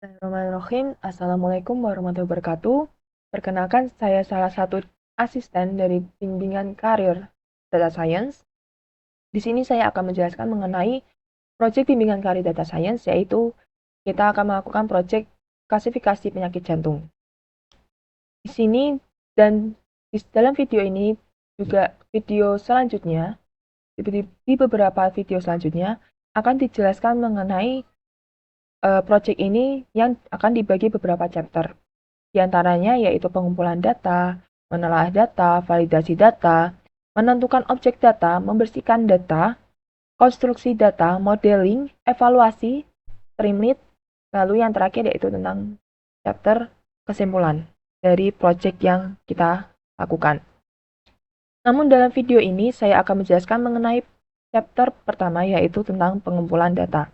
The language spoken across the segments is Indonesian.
Bismillahirrahmanirrahim. Assalamualaikum warahmatullahi wabarakatuh. Perkenalkan, saya salah satu asisten dari bimbingan karir Data Science. Di sini saya akan menjelaskan mengenai proyek bimbingan karir Data Science, yaitu kita akan melakukan proyek klasifikasi penyakit jantung. Di sini dan di dalam video ini juga video selanjutnya, di beberapa video selanjutnya akan dijelaskan mengenai proyek ini yang akan dibagi beberapa chapter. Di antaranya yaitu pengumpulan data, menelaah data, validasi data, menentukan objek data, membersihkan data, konstruksi data, modeling, evaluasi, streamlit, lalu yang terakhir yaitu tentang chapter kesimpulan dari proyek yang kita lakukan. Namun dalam video ini saya akan menjelaskan mengenai chapter pertama yaitu tentang pengumpulan data.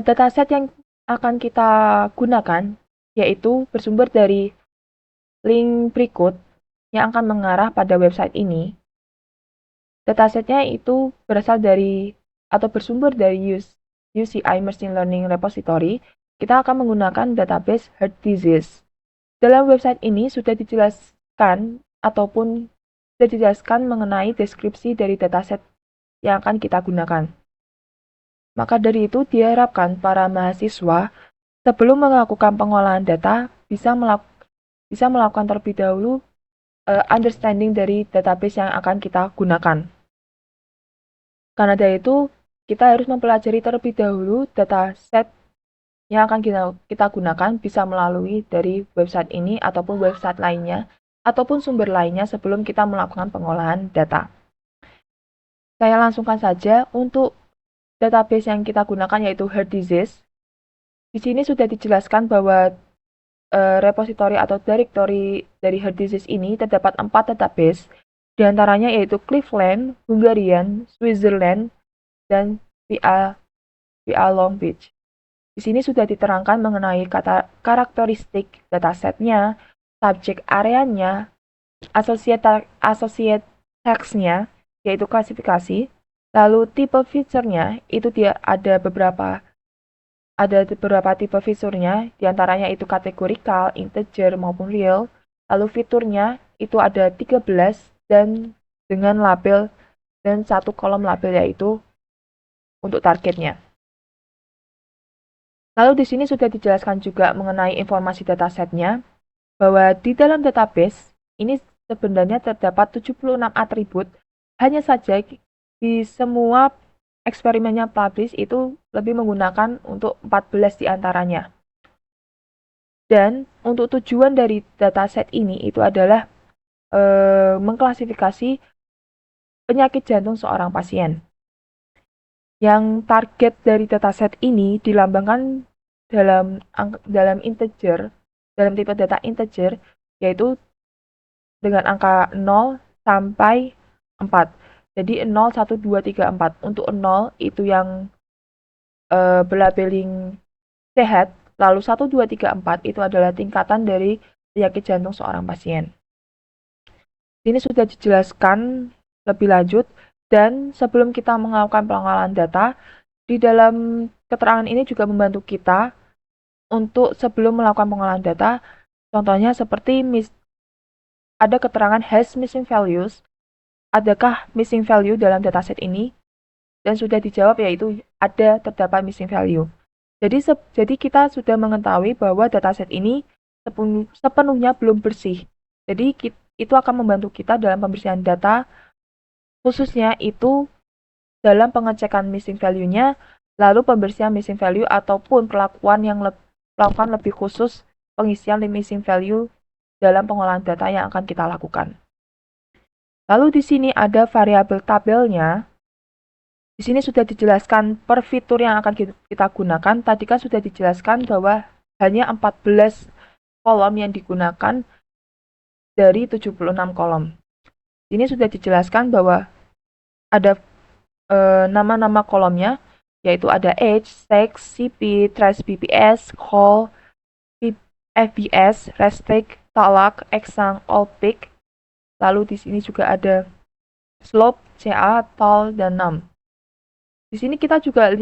Dataset yang akan kita gunakan yaitu bersumber dari link berikut yang akan mengarah pada website ini. Datasetnya itu berasal dari atau bersumber dari UCI Machine Learning Repository. Kita akan menggunakan database Heart Disease. Dalam website ini sudah dijelaskan ataupun sudah dijelaskan mengenai deskripsi dari dataset yang akan kita gunakan. Maka dari itu diharapkan para mahasiswa sebelum melakukan pengolahan data bisa melakukan terlebih dahulu understanding dari database yang akan kita gunakan. Karena dari itu, kita harus mempelajari terlebih dahulu dataset yang akan kita gunakan bisa melalui dari website ini ataupun website lainnya ataupun sumber lainnya sebelum kita melakukan pengolahan data. Saya langsungkan saja untuk database yang kita gunakan yaitu Heart Disease. Di sini sudah dijelaskan bahwa repositori atau directory dari Heart Disease ini terdapat 4 database, di antaranya yaitu Cleveland, Hungarian, Switzerland, dan VA Long Beach. Di sini sudah diterangkan mengenai karakteristik datasetnya, subjek areanya, associate text-nya, yaitu klasifikasi, lalu tipe feature-nya, itu dia ada beberapa tipe fiturnya, diantaranya itu kategorikal, integer, maupun real. Lalu fiturnya itu ada 13 dan dengan label dan satu kolom label yaitu untuk targetnya. Lalu di sini sudah dijelaskan juga mengenai informasi datasetnya, bahwa di dalam database ini sebenarnya terdapat 76 atribut, hanya saja di semua eksperimennya publish itu lebih menggunakan untuk 14 diantaranya. Dan untuk tujuan dari dataset ini itu adalah mengklasifikasi penyakit jantung seorang pasien. Yang target dari dataset ini dilambangkan dalam integer, dalam tipe data integer, yaitu dengan angka 0 sampai 4. Jadi 0, 1, 2, 3, 4. Untuk 0 itu yang belabeling sehat, lalu 1, 2, 3, 4 itu adalah tingkatan dari penyakit jantung seorang pasien. Ini sudah dijelaskan lebih lanjut, dan sebelum kita melakukan pengolahan data, di dalam keterangan ini juga membantu kita untuk sebelum melakukan pengolahan data, contohnya seperti ada keterangan has missing values, adakah missing value dalam dataset ini, dan sudah dijawab yaitu terdapat missing value. Jadi kita sudah mengetahui bahwa dataset ini sepenuhnya belum bersih. Jadi itu akan membantu kita dalam pembersihan data, khususnya itu dalam pengecekan missing value-nya, lalu pembersihan missing value ataupun perlakuan yang melakukan lebih khusus pengisian missing value dalam pengolahan data yang akan kita lakukan. Lalu di sini ada variabel tabelnya. Di sini sudah dijelaskan per fitur yang akan kita gunakan. Tadi kan sudah dijelaskan bahwa hanya 14 kolom yang digunakan dari 76 kolom. Ini sudah dijelaskan bahwa ada nama-nama kolomnya, yaitu ada age, sex, CP, trace BPS, call, FBS, restrict, talak, exang, all pick. Lalu di sini juga ada slope, CA, tol, dan num. Di sini kita juga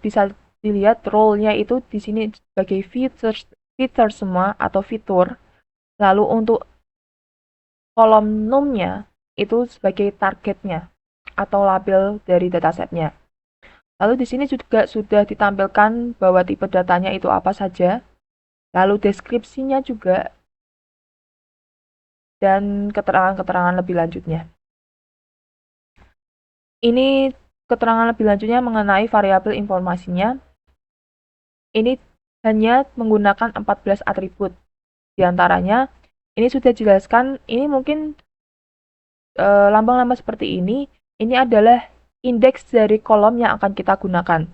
bisa dilihat role-nya itu di sini sebagai fitur semua atau fitur. Lalu untuk kolom num-nya itu sebagai targetnya atau label dari datasetnya. Lalu di sini juga sudah ditampilkan bahwa tipe datanya itu apa saja, lalu deskripsinya juga, dan keterangan-keterangan lebih lanjutnya. Ini keterangan lebih lanjutnya mengenai variabel informasinya. Ini hanya menggunakan 14 atribut. Di antaranya, ini sudah dijelaskan, ini mungkin lambang-lambang seperti ini adalah indeks dari kolom yang akan kita gunakan.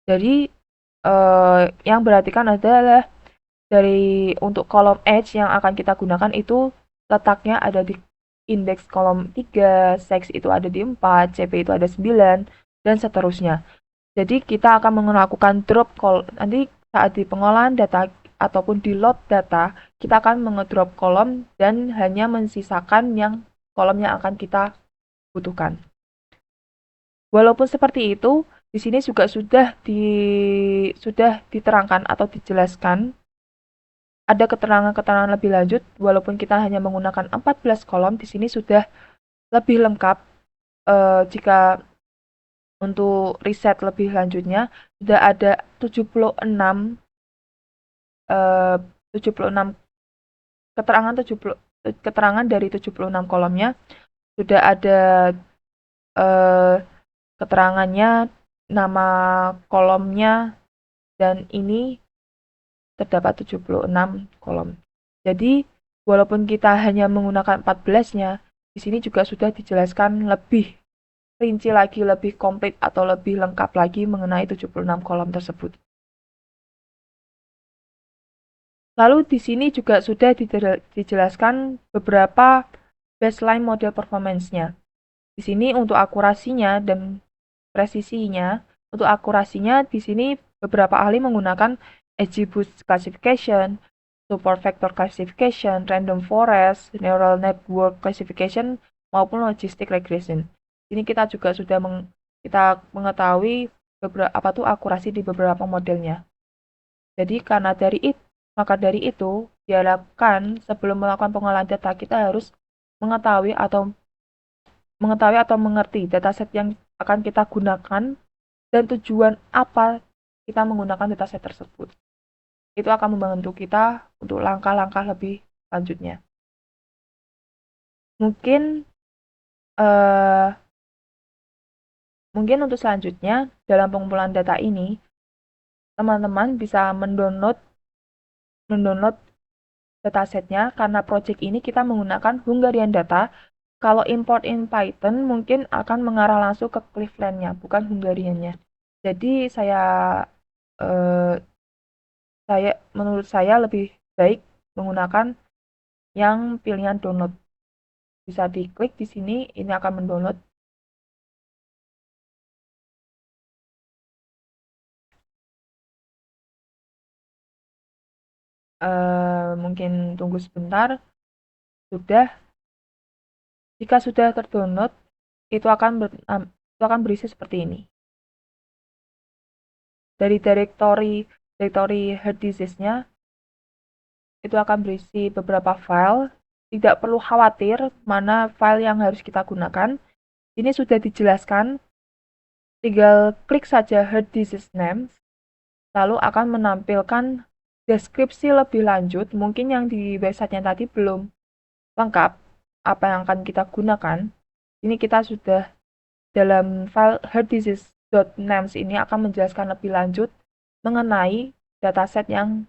Jadi, yang berartikan adalah untuk kolom H yang akan kita gunakan itu letaknya ada di indeks kolom 3, sex itu ada di 4, CP itu ada 9, dan seterusnya. Jadi kita akan melakukan drop call nanti saat di pengolahan data ataupun di load data, kita akan mengedrop kolom dan hanya mensisakan yang kolom yang akan kita butuhkan. Walaupun seperti itu, di sini juga sudah diterangkan atau dijelaskan ada keterangan-keterangan lebih lanjut, walaupun kita hanya menggunakan 14 kolom, di sini sudah lebih lengkap. Jika untuk riset lebih lanjutnya, sudah ada 76 keterangan keterangan dari 76 kolomnya. Sudah ada keterangannya, nama kolomnya, dan ini terdapat 76 kolom. Jadi, walaupun kita hanya menggunakan 14-nya, di sini juga sudah dijelaskan lebih rinci lagi, lebih komplit atau lebih lengkap lagi mengenai 76 kolom tersebut. Lalu di sini juga sudah dijelaskan beberapa baseline model performance-nya. Di sini untuk akurasinya dan presisinya, untuk akurasinya di sini beberapa ahli menggunakan XGBoost classification, support vector classification, random forest, neural network classification, maupun logistic regression. Ini kita juga sudah kita mengetahui apa tuh akurasi di beberapa modelnya. Jadi maka dari itu diharapkan sebelum melakukan pengolahan data kita harus mengetahui atau mengerti dataset yang akan kita gunakan dan tujuan apa kita menggunakan dataset tersebut. Itu akan membantu kita untuk langkah-langkah lebih lanjutnya. Mungkin uh, mungkin untuk selanjutnya dalam pengumpulan data ini teman-teman bisa mendownload datasetnya. Karena project ini kita menggunakan Hungarian data. Kalau import in Python mungkin akan mengarah langsung ke Cleveland-nya, bukan Hungarian-nya. Jadi eh, menurut saya lebih baik menggunakan yang pilihan download. Bisa diklik di sini, ini akan mendownload. Mungkin tunggu sebentar. Jika sudah terdownload, itu akan berisi seperti ini. Dari directory hard disk-nya itu akan berisi beberapa file. Tidak perlu khawatir mana file yang harus kita gunakan. Ini sudah dijelaskan. Tinggal klik saja hard disk name, lalu akan menampilkan deskripsi lebih lanjut. Mungkin yang di website-nya tadi belum lengkap apa yang akan kita gunakan. Ini kita sudah dalam file harddisk.names ini akan menjelaskan lebih lanjut mengenai dataset yang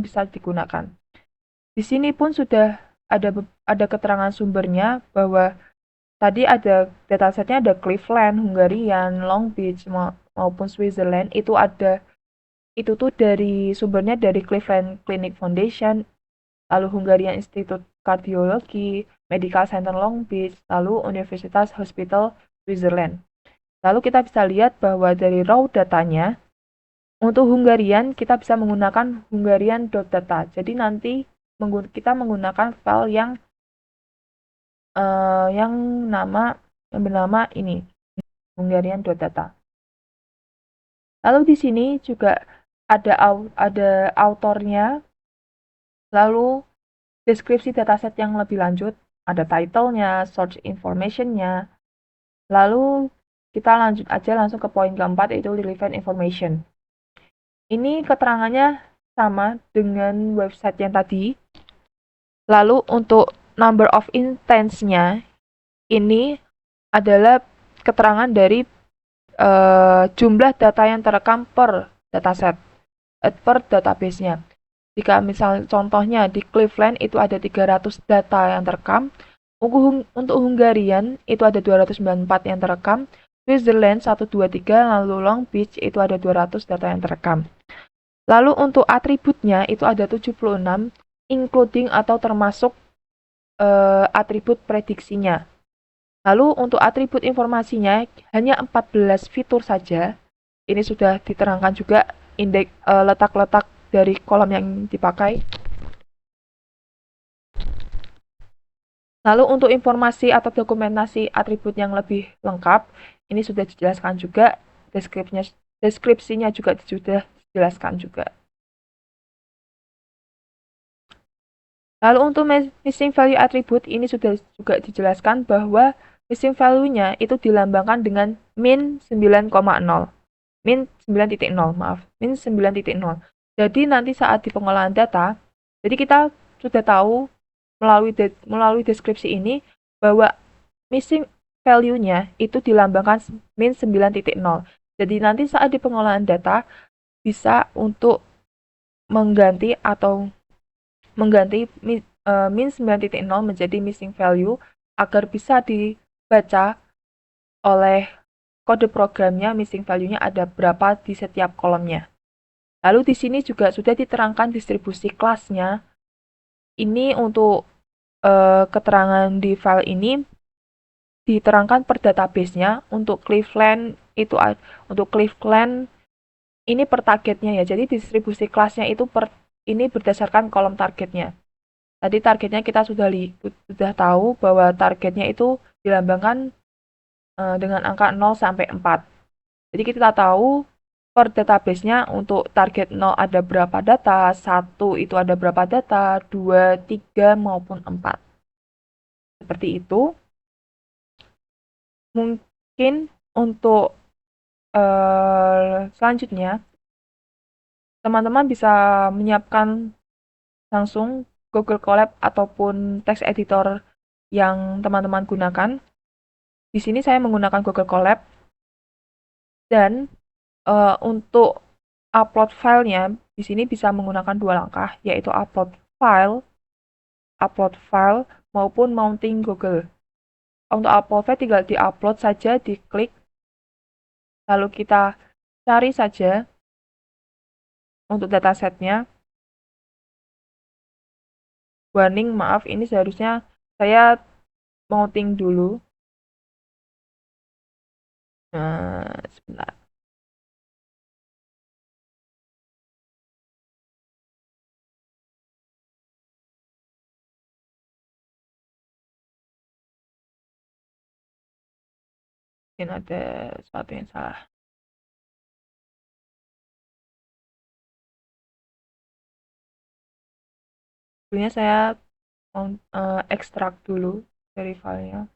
bisa digunakan. Di sini pun sudah ada keterangan sumbernya bahwa tadi ada datasetnya ada Cleveland, Hungarian, Long Beach maupun Switzerland. Itu tuh sumbernya dari Cleveland Clinic Foundation, lalu Hungarian Institute Cardiology, Medical Center Long Beach, lalu Universitas Hospital Switzerland. Lalu kita bisa lihat bahwa dari raw datanya, untuk Hungarian kita bisa menggunakan hungarian.data. Jadi nanti kita menggunakan file yang bernama ini hungarian.data. Lalu di sini juga ada autornya, lalu deskripsi dataset yang lebih lanjut, ada title-nya, source information-nya. Lalu kita lanjut aja langsung ke poin keempat, yaitu relevant information. Ini keterangannya sama dengan website yang tadi. Lalu untuk number of intents-nya, ini adalah keterangan dari jumlah data yang terekam per dataset, per database-nya. Jika misal contohnya di Cleveland itu ada 300 data yang terekam, untuk Hungarian itu ada 294 yang terekam, Switzerland 123, lalu Long Beach itu ada 200 data yang terekam. Lalu untuk atributnya itu ada 76, including atau termasuk atribut prediksinya. Lalu untuk atribut informasinya hanya 14 fitur saja. Ini sudah diterangkan juga indeks letak-letak dari kolom yang dipakai. Lalu untuk informasi atau dokumentasi atribut yang lebih lengkap, ini sudah dijelaskan juga, deskripsinya juga sudah dijelaskan juga. Lalu untuk missing value attribute, ini sudah juga dijelaskan bahwa missing value-nya itu dilambangkan dengan min 9,0. Min 9.0, maaf. Min 9.0. Jadi nanti saat di pengolahan data, jadi kita sudah tahu melalui deskripsi ini bahwa missing value-nya itu dilambangkan min 9.0. Jadi nanti saat di pengolahan data bisa untuk mengganti min 9.0 menjadi missing value agar bisa dibaca oleh kode programnya missing value-nya ada berapa di setiap kolomnya. Lalu di sini juga sudah diterangkan distribusi kelasnya. Ini untuk keterangan di file ini diterangkan per database-nya. Untuk Cleveland ini per targetnya ya. Jadi distribusi kelasnya itu ini berdasarkan kolom targetnya. Tadi targetnya kita sudah tahu bahwa targetnya itu dilambangkan dengan angka 0 sampai 4. Jadi kita tahu per database-nya untuk target 0 ada berapa data, 1 itu ada berapa data, 2, 3, maupun 4. Seperti itu. Mungkin untuk selanjutnya, teman-teman bisa menyiapkan langsung Google Colab ataupun text editor yang teman-teman gunakan. Di sini saya menggunakan Google Colab. Dan untuk upload filenya, di sini bisa menggunakan dua langkah, yaitu upload file maupun mounting Google. Untuk upload file tinggal di-upload saja, diklik, lalu kita cari saja untuk datasetnya. Warning, maaf, ini seharusnya saya mounting dulu. Nah, sebentar. Mungkin ada sesuatu yang salah. Sebelumnya saya ekstrak dulu dari filenya.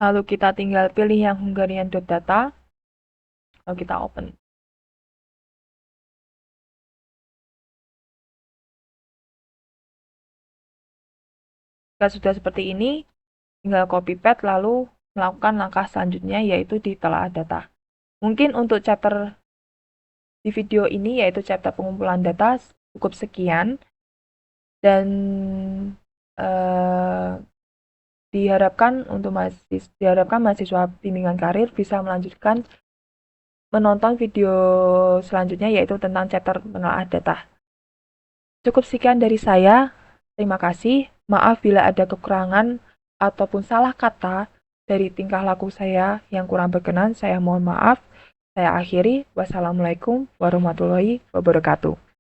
Lalu kita tinggal pilih yang Hungarian.data, lalu kita open. Jika sudah seperti ini, tinggal copy paste lalu melakukan langkah selanjutnya, yaitu ditelaah data. Mungkin untuk chapter di video ini, yaitu chapter pengumpulan data, cukup sekian. Dan diharapkan mahasiswa bimbingan karir bisa melanjutkan menonton video selanjutnya, yaitu tentang chapter penelaah data. Cukup sekian dari saya. Terima kasih. Maaf bila ada kekurangan ataupun salah kata dari tingkah laku saya yang kurang berkenan. Saya mohon maaf. Saya akhiri, wassalamualaikum warahmatullahi wabarakatuh.